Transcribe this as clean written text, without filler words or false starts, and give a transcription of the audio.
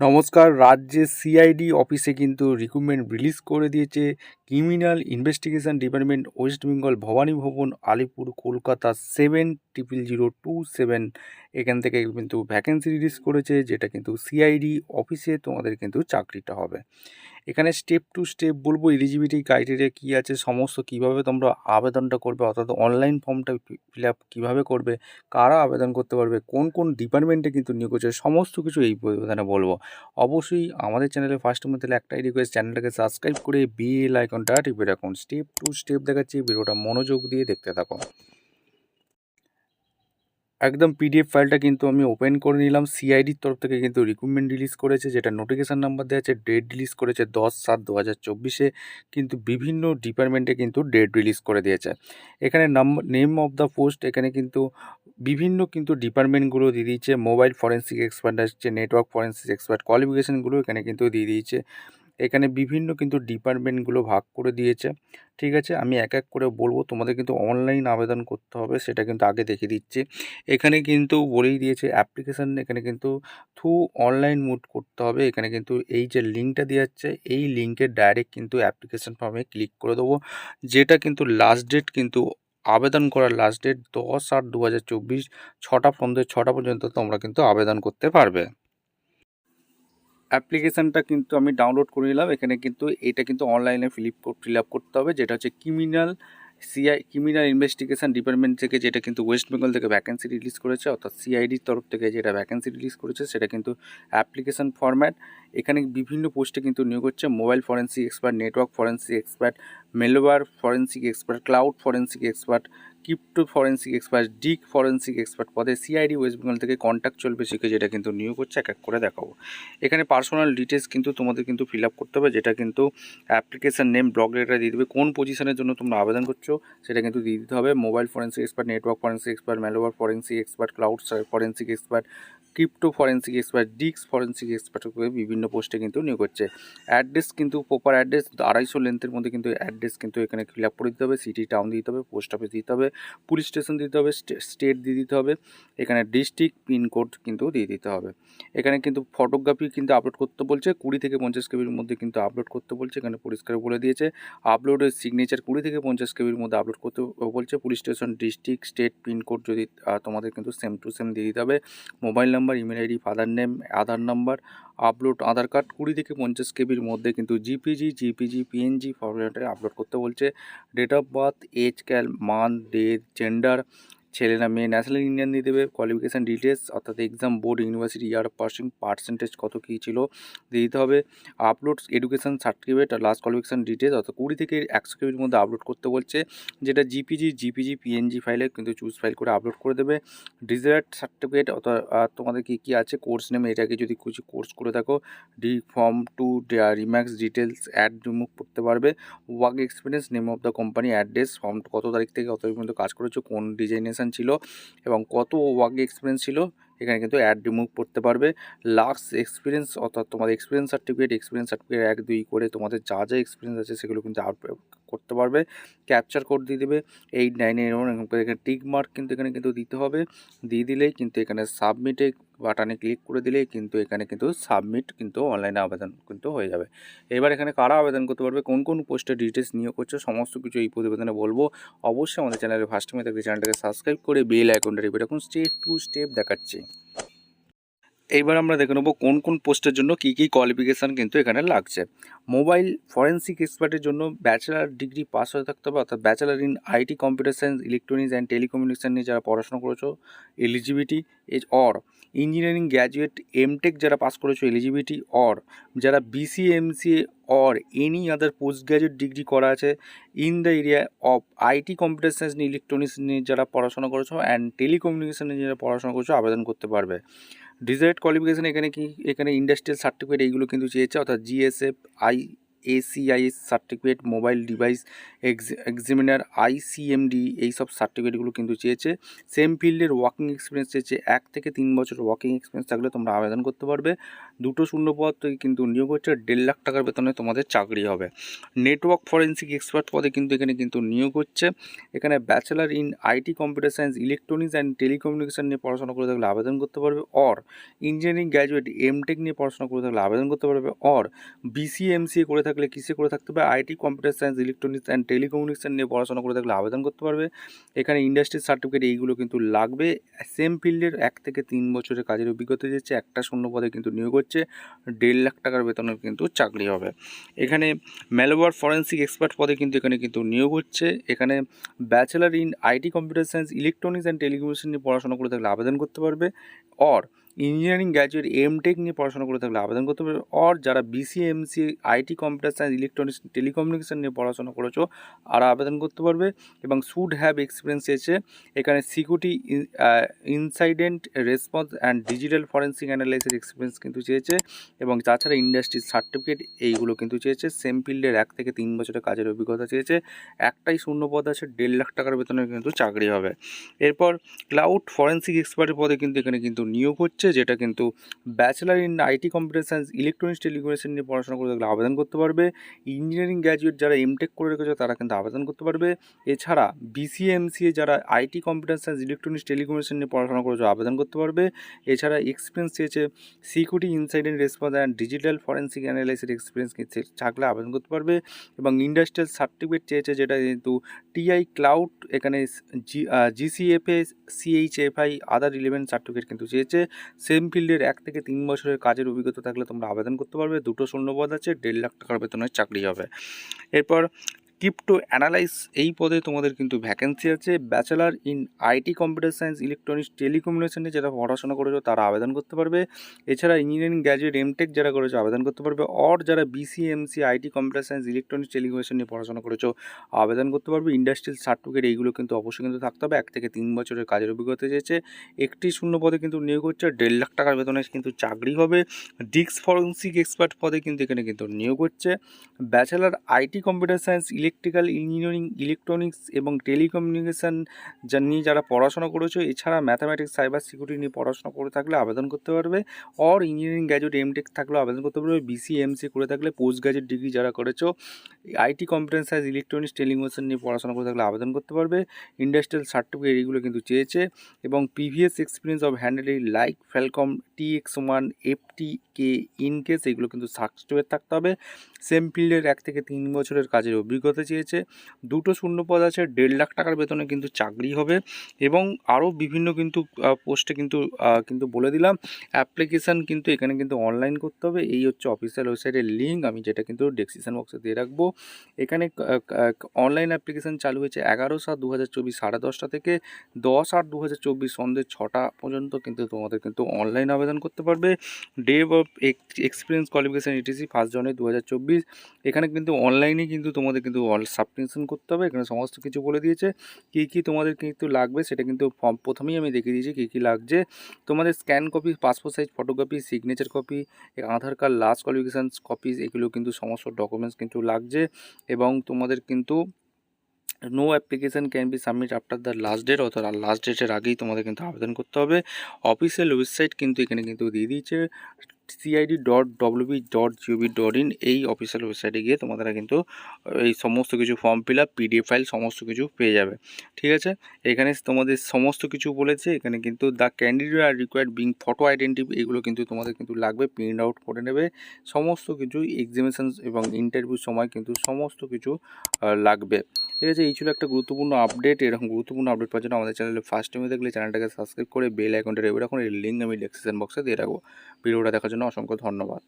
নমস্কার। রাজ্যের সিআইডি অফিসে কিন্তু রিক্রুটমেন্ট রিলিজ করে দিয়েছে criminal investigation department, west Bengal, Bhabani Bhavan, Alipore, Kolkata 700027। এখান থেকে কিন্তু ভ্যাকেন্সি রিলিজ করেছে, যেটা কিন্তু সিআইডি অফিসে তোমাদের কিন্তু চাকরিটা হবে। এখানে স্টেপ টু স্টেপ বলবো, এলিজিবিলিটি ক্রাইটেরিয়া কী আছে, সমস্ত কীভাবে তোমরা আবেদনটা করবে, অর্থাৎ অনলাইন ফর্মটা ফিল আপ কীভাবে করবে, কারা আবেদন করতে পারবে, কোন কোন ডিপার্টমেন্টে কিন্তু নিয়োগ হচ্ছে, সমস্ত কিছু এই প্রতিবেদনে বলবো। অবশ্যই আমাদের চ্যানেলে ফার্স্ট টাইম তাহলে একটাই রিকোয়েস্ট, চ্যানেলটাকে সাবস্ক্রাইব করে বেল আইকনটা টিপে রাখুন। স্টেপ টু স্টেপ দেখাচ্ছি, ভিডিওটা মনোযোগ দিয়ে দেখতে থাকো। একদম পিডিএফ ফাইলটা কিন্তু আমি ওপেন করে নিলাম। সিআইডির তরফ থেকে কিন্তু রিক্রুটমেন্ট রিলিজ করেছে, যেটা নোটিফিকেশান নাম্বার দেওয়া আছে, ডেট রিলিজ করেছে 10/7/2024। কিন্তু বিভিন্ন ডিপার্টমেন্টে কিন্তু ডেট রিলিজ করে দিয়েছে। এখানে নেম অফ দ্য পোস্ট এখানে কিন্তু বিভিন্ন কিন্তু ডিপার্টমেন্টগুলো দিয়ে দিয়েছে। মোবাইল ফরেন্সিক এক্সপার্ট আসছে, নেটওয়ার্ক ফরেন্সিক এক্সপার্ট, কোয়ালিফিকেশানগুলো এখানে কিন্তু দিয়ে দিয়েছে। এখানে বিভিন্ন কিন্তু ডিপার্টমেন্টগুলো ভাগ করে দিয়েছে। ঠিক আছে, আমি এক এক করে বলবো। তোমাদের কিন্তু অনলাইন আবেদন করতে হবে, সেটা কিন্তু আগে দেখিয়ে দিচ্ছি। এখানে কিন্তু বলেই দিয়েছে অ্যাপ্লিকেশান এখানে কিন্তু থ্রু অনলাইন মোড করতে হবে। এখানে কিন্তু এই যে লিঙ্কটা দেওয়া যাচ্ছে, এই লিঙ্কে ডাইরেক্ট কিন্তু অ্যাপ্লিকেশান ফর্মে ক্লিক করে দেবো, যেটা কিন্তু লাস্ট ডেট কিন্তু আবেদন করার লাস্ট ডেট 10/8/2024, 6টা সন্ধ্যে 6টা পর্যন্ত তোমরা কিন্তু আবেদন করতে পারবে। অ্যাপ্লিকেশানটা কিন্তু আমি ডাউনলোড করে নিলাম। এখানে কিন্তু এটা কিন্তু অনলাইনে ফিল আপ করতে হবে, যেটা হচ্ছে ক্রিমিনাল ইনভেস্টিগেশন ডিপার্টমেন্ট থেকে, যেটা কিন্তু ওয়েস্ট বেঙ্গল থেকে ভ্যাকেন্সি রিলিজ করেছে, অর্থাৎ সিআইডির তরফ থেকে যেটা ভ্যাকেন্সি রিলিজ করেছে, সেটা কিন্তু অ্যাপ্লিকেশান ফরম্যাট। এখানে বিভিন্ন পোস্টে কিন্তু নিয়োগ হচ্ছে। Mobile forensic expert, network forensic expert, malware forensic expert, cloud forensic expert, crypto forensic expert, disk forensic expert পদে সিআইডি ওয়েস্ট বেঙ্গল থেকে কন্ট্যাক্টচুয়াল বেসিকে যেটা কিন্তু নিয়োগ হচ্ছে, এক এক করে দেখাবো। এখানে পার্সোনাল ডিটেলস কিন্তু তোমাদের কিন্তু ফিল আপ করতে হবে, যেটা কিন্তু অ্যাপ্লিকেশান নেম, ব্লক লেটার দিয়ে দেবে, কোন পজিশনের জন্য তোমরা আবেদন করছো সেটা কিন্তু দিয়ে দিতে হবে। Mobile forensic expert, network forensic expert, malware forensic expert, cloud forensic expert, crypto forensic expert, ডিক্স ফরেন্সিক এক্সপার্ট বিভিন্ন পোস্টে কিন্তু নিয়োগ হচ্ছে। অ্যাড্রেস কিন্তু প্রপার অ্যাড্রেস 250 লেন্থের মধ্যে কিন্তু অ্যাড্রেস কিন্তু এখানে ফিল আপ করে দিতে হবে। সিটি টাউন দিতে হবে, পোস্ট অফিস দিতে হবে, পুলিশ স্টেশন দিতে হবে, স্টেট দিয়ে দিতে হবে, এখানে ডিস্ট্রিক্ট পিনকোড কিন্তু দিয়ে দিতে হবে। এখানে কিন্তু ফটোগ্রাফি কিন্তু আপলোড করতে বলছে, 20 থেকে 50 কেবির মধ্যে কিন্তু আপলোড করতে বলছে, এখানে পরিষ্কার বলে দিয়েছে। আপলোডের সিগনেচার 20 থেকে 50 কেবির মধ্যে আপলোড করতে বলছে। Police station, district, state pincode যদি তোমাদের কিন্তু সেম টু সেম দিয়ে দিতে হবে। Mobile number, email ID, father name, Aadhaar number, upload Aadhaar card 20 থেকে 50 কেবির মধ্যে কিন্তু জিপিজি পিএনজি ফরম্যাটে আপলোড করতে বলছে। ডেট অফ বার্থ, এজ, ক্যাল, মান্থ, ডে, জেন্ডার, ছেলে না মেয়ে, ন্যাশনাল ইন্ডিয়ান দিয়ে দেবে। কোয়ালিফিকেশান ডিটেলস, অর্থাৎ exam, board, university, year passing, percentage কত কী ছিল দিয়ে দিতে হবে। আপলোড এডুকেশান সার্টিফিকেট আর লাস্ট কোয়ালিফিকেশান ডিটেলস, অর্থাৎ 20 থেকে 100 কেবির মধ্যে আপলোড করতে বলছে, যেটা জিপিজি পিএনজি ফাইলে কিন্তু চুজ ফাইল করে আপলোড করে দেবে। ডিজায়ার্ড সার্টিফিকেট, অর্থাৎ তোমাদের কী আছে, কোর্স নেম, এটাকে যদি কিছু কোর্স করে থাকো, form to remarks details add remove করতে পারবে। Work experience, name of the company, address, form কত তারিখ থেকে কত তারিখ পর্যন্ত কাজ করেছো, কোন ডিজাইনেশন ছিল এবং কত ওয়ার্ক এক্সপিরিয়েন্স ছিল, এখানে কিন্তু অ্যাড রিমুভ করতে পারবে। লাস্ট এক্সপিরিয়েন্স, অর্থাৎ তোমাদের এক্সপিরিয়েন্স সার্টিফিকেট 1-2 করে তোমাদের যা যা এক্সপিরিয়েন্স আছে সেগুলো কিন্তু করতে পারবে। ক্যাপচার কোড দিয়ে দেবে 8981, এখানে টিক মার্ক কিন্তু এখানে কিন্তু দিতে হবে। দিয়ে দিলেই কিন্তু এখানে সাবমিটে বাটনে ক্লিক করে দিলেই কিন্তু এখানে কিন্তু সাবমিট কিন্তু অনলাইনে আবেদন কিন্তু হয়ে যাবে। এবার এখানে কারা আবেদন করতে পারবে, কোন কোন পোস্টের ডিটেলস নিয়োগ করছে, সমস্ত কিছু এই প্রতিবেদনে বলবো। অবশ্যই আমাদের চ্যানেলে ফার্স্ট টাইমে থাকলে চ্যানেলটাকে সাবস্ক্রাইব করে বেল আইকনটা টিপে রাখুন। স্টেপ টু স্টেপ দেখাচ্ছি। এইবার আমরা দেখে নেবো কোন কোন পোস্টের জন্য কী কী কোয়ালিফিকেশান কিন্তু এখানে লাগছে। মোবাইল ফরেন্সিক এক্সপার্টের জন্য ব্যাচেলার ডিগ্রি পাস হয়ে থাকতে হবে, অর্থাৎ bachelor in IT, computer science, electronics and telecommunication নিয়ে যারা পড়াশোনা করেছো eligibility age, or engineering graduate MTech যারা পাস করেছো এলিজিবিলিটি, অর যারা BCA MCA or any other post graduate degree করা আছে in the area of IT, computer science নিয়ে, ইলেকট্রনিক্স নিয়ে যারা পড়াশোনা করেছো অ্যান্ড টেলিকমিউনিকেশন নিয়ে যারা পড়াশোনা করেছো আবেদন করতে পারবে। ডিজায়ার্ড কোয়ালিফিকেশান এখানে কি, এখানে ইন্ডাস্ট্রিয়াল সার্টিফিকেট এইগুলো কিন্তু চেয়েছে, অর্থাৎ GSF, ACIS certificate, mobile device examiner, ICMD এইসব সার্টিফিকেটগুলো কিন্তু চেয়েছে। সেম ফিল্ডের ওয়ার্কিং এক্সপিরিয়েন্স চেয়েছে, 1 থেকে 3 বছর ওয়ার্কিং এক্সপিরিয়েন্স থাকলে তোমরা আবেদন করতে পারবে। 2টো শূন্য পদ থেকে কিন্তু নিয়োগ হচ্ছে, 1.5 লাখ টাকার বেতনে তোমাদের চাকরি হবে। নেটওয়ার্ক ফরেন্সিক এক্সপার্ট পদে কিন্তু এখানে কিন্তু নিয়োগ হচ্ছে। এখানে bachelor in IT computer science, electronics and telecommunication নিয়ে পড়াশোনা করে থাকলে আবেদন করতে পারবে। অর ইঞ্জিনিয়ারিং গ্র্যাজুয়েট এমটেক নিয়ে পড়াশোনা করে থাকলে আবেদন করতে পারবে। অর BCA MCA করে থাকলে কিসে করে থাকতে হবে, IT computer science, electronics and telecommunication নিয়ে পড়াশোনা করে থাকলে আবেদন করতে পারবে। এখানে ইন্ডাস্ট্রি সার্টিফিকেট এইগুলো কিন্তু লাগবে। সেম ফিল্ডের 1 থেকে 3 বছরের কাজের অভিজ্ঞতা দিচ্ছে। একটা শূন্য পদে কিন্তু নিয়োগ হচ্ছে, 1.5 লাখ টাকার বেতনের কিন্তু চাকরি হবে। এখানে ম্যালওয়্যার ফরেন্সিক এক্সপার্ট পদে কিন্তু এখানে কিন্তু নিয়োগ হচ্ছে। এখানে bachelor in IT computer science, electronics and telecommunication নিয়ে পড়াশোনা করে থাকলে আবেদন করতে পারবে। অর ইঞ্জিনিয়ারিং গ্র্যাজুয়েট এমটেক নিয়ে পড়াশোনা করে থাকলে আবেদন করতে পারবে। অর যারা BCA MCA IT computer science, electronics telecommunication নিয়ে পড়াশোনা করেছো আর আবেদন করতে পারবে। এবং শুড হ্যাভ এক্সপিরিয়েন্স এসে এখানে security incident response and digital forensic analysis experience কিন্তু চেয়েছে। এবং তাছাড়া ইন্ডাস্ট্রি সার্টিফিকেট এইগুলো কিন্তু চেয়েছে। সেম ফিল্ডের 1 থেকে 3 বছরের কাজের অভিজ্ঞতা চেয়েছে। একটাই শূন্য পদ আছে, 1.5 লাখ টাকার বেতনের কিন্তু চাকরি হবে। এরপর ক্লাউড ফরেন্সিক এক্সপার্টের পদে কিন্তু এখানে কিন্তু নিয়োগ হচ্ছে, যেটা কিন্তু bachelor in IT computer science, electronics telecommunication নিয়ে পড়াশোনা করে থাকলে আবেদন করতে পারবে। ইঞ্জিনিয়ারিং গ্র্যাজুয়েট যারা এমটেক করে রেখেছে তারা কিন্তু আবেদন করতে পারবে। এছাড়া BCA MCA যারা IT computer science, electronics telecommunication নিয়ে পড়াশোনা করেছে আবেদন করতে পারবে। এছাড়া এক্সপিরিয়েন্স চেয়েছে security incident response and digital forensic analysis experience থাকলে আবেদন করতে পারবে। এবং ইন্ডাস্ট্রিয়াল সার্টিফিকেট চেয়েছে, যেটা কিন্তু TI ক্লাউড, এখানে GCFA CHFI আদার রিলেভেন্ট সার্টিফিকেট কিন্তু চেয়েছে। সেম ফিল্ডের 1 থেকে 3 বছরের কাজের অভিজ্ঞতা থাকলে তোমরা আবেদন করতে পারবে। 2টো শূন্য পদ আছে, 1.5 লাখ টাকার বেতনের চাকরি হবে। এরপর ক্রিপ্টো অ্যানালাইস এই পদে তোমাদের কিন্তু ভ্যাকেন্সি আছে। Bachelor in IT computer science, electronics টেলিকমিউনিকেশনে যারা পড়াশোনা করেছো তারা আবেদন করতে পারবে। এছাড়া ইঞ্জিনিয়ারিং গ্র্যাজুয়েট এমটেক যারা করেছো আবেদন করতে পারবে। অর যারা BCA MCA IT computer science, electronics telecommunication নিয়ে পড়াশোনা করেছো আবেদন করতে পারবে। ইন্ডাস্ট্রিয়াল সার্টিফিকেট এইগুলো কিন্তু অবশ্যই কিন্তু থাকতে হবে। 1 থেকে 3 বছরের কাজের অভিজ্ঞতা চেয়েছে। একটি শূন্য পদে কিন্তু নিয়োগ হচ্ছে, 1.5 লাখ টাকার বেতনে কিন্তু চাকরি হবে। ডিস্ক ফরেন্সিক এক্সপার্ট পদে কিন্তু এখানে কিন্তু নিয়োগ হচ্ছে। Bachelor IT computer science, electrical engineering, electronics এবং টেলিকমিউনিকেশন নিয়ে যারা পড়াশোনা করেছো, এছাড়া ম্যাথামেটিক্স, সাইবার সিকিউরিটি নিয়ে পড়াশোনা করে থাকলে আবেদন করতে পারবে। অর ইঞ্জিনিয়ারিং গ্র্যাজুয়েট এমটেক থাকলেও আবেদন করতে পারবে। BCA MCA করে থাকলে, পোস্ট গ্র্যাজুয়েট ডিগ্রি যারা করেছো IT computer science, electronics telecommunication নিয়ে পড়াশোনা করে থাকলে আবেদন করতে পারবে। ইন্ডাস্ট্রিয়াল সার্টিফিকেট এইগুলো কিন্তু চেয়েছে। এবং previous experience of handling like Falcon TX1 FTK EnCase এইগুলো কিন্তু সার্টিফিকেট থাকতে হবে। সেম ফিল্ডের 1 থেকে 3 বছরের কাজের অভিজ্ঞতা চেয়েছে। 2টো শূন্য পদ আছে, 1.5 লাখ টাকার বেতনে কিন্তু চাকরি হবে। এবং আরও বিভিন্ন কিন্তু পোস্টে কিন্তু বলে দিলাম। অ্যাপ্লিকেশান কিন্তু এখানে কিন্তু অনলাইন করতে হবে। এই হচ্ছে অফিসিয়াল ওয়েবসাইটের লিঙ্ক, আমি যেটা কিন্তু ডেসক্রিপশন বক্সে দিয়ে রাখবো। এখানে অনলাইন অ্যাপ্লিকেশান চালু হয়েছে 11/7/2024 10:30 থেকে 10/8/2024 সন্ধ্যে 6টা পর্যন্ত কিন্তু তোমাদের কিন্তু অনলাইন আবেদন করতে পারবে। Day of experience qualification ETC 1 জানুয়ারি 2024। এখানে কিন্তু অনলাইনে কিন্তু তোমাদের কিন্তু সাবমিশন করতে হবে। এখানে সমস্ত কিছু বলে দিয়েছে কী তোমাদের কিন্তু লাগবে, সেটা কিন্তু ফর্ম প্রথমেই আমি দেখিয়ে দিয়েছি কী লাগছে। তোমাদের scan copy, passport size photocopy, signature copy, Aadhaar card, last qualification copy, এগুলো কিন্তু সমস্ত ডকুমেন্টস কিন্তু লাগছে। এবং তোমাদের কিন্তু no application can be submit after the last date, অর্থাৎ লাস্ট ডেটের আগেই তোমাদের কিন্তু আবেদন করতে হবে। অফিসিয়াল ওয়েবসাইট কিন্তু এখানে কিন্তু দিয়ে দিয়েছে cid.wb.gov.in। এই অফিসিয়াল ওয়েবসাইটে গিয়ে তোমাদের কিন্তু এই সমস্ত কিছু form fill up, PDF file সমস্ত কিছু পেয়ে যাবে। ঠিক আছে, এখানে তোমাদের সমস্ত কিছু বলেছে। এখানে কিন্তু the candidate R required being photo identity, এগুলো কিন্তু তোমাদের কিন্তু লাগবে, প্রিন্ট আউট করে নেবে। সমস্ত কিছু এক্সামিনেশান এবং ইন্টারভিউর সময় কিন্তু সমস্ত কিছু লাগবে। ঠিক আছে, এই ছিল একটা গুরুত্বপূর্ণ আপডেট। এরকম গুরুত্বপূর্ণ আপডেট পাওয়ার জন্য আমাদের চ্যানেলে ফার্স্ট টাইমে দেখলে চ্যানেলটাকে সাবস্ক্রাইব করে বেল আইকনটা রেখে রাখুন। এর লিঙ্ক আমি ডেসক্রিপশন বক্সে দিয়ে রাখবো। ভিডিওটা দেখার জন্য অসংখ্য ধন্যবাদ।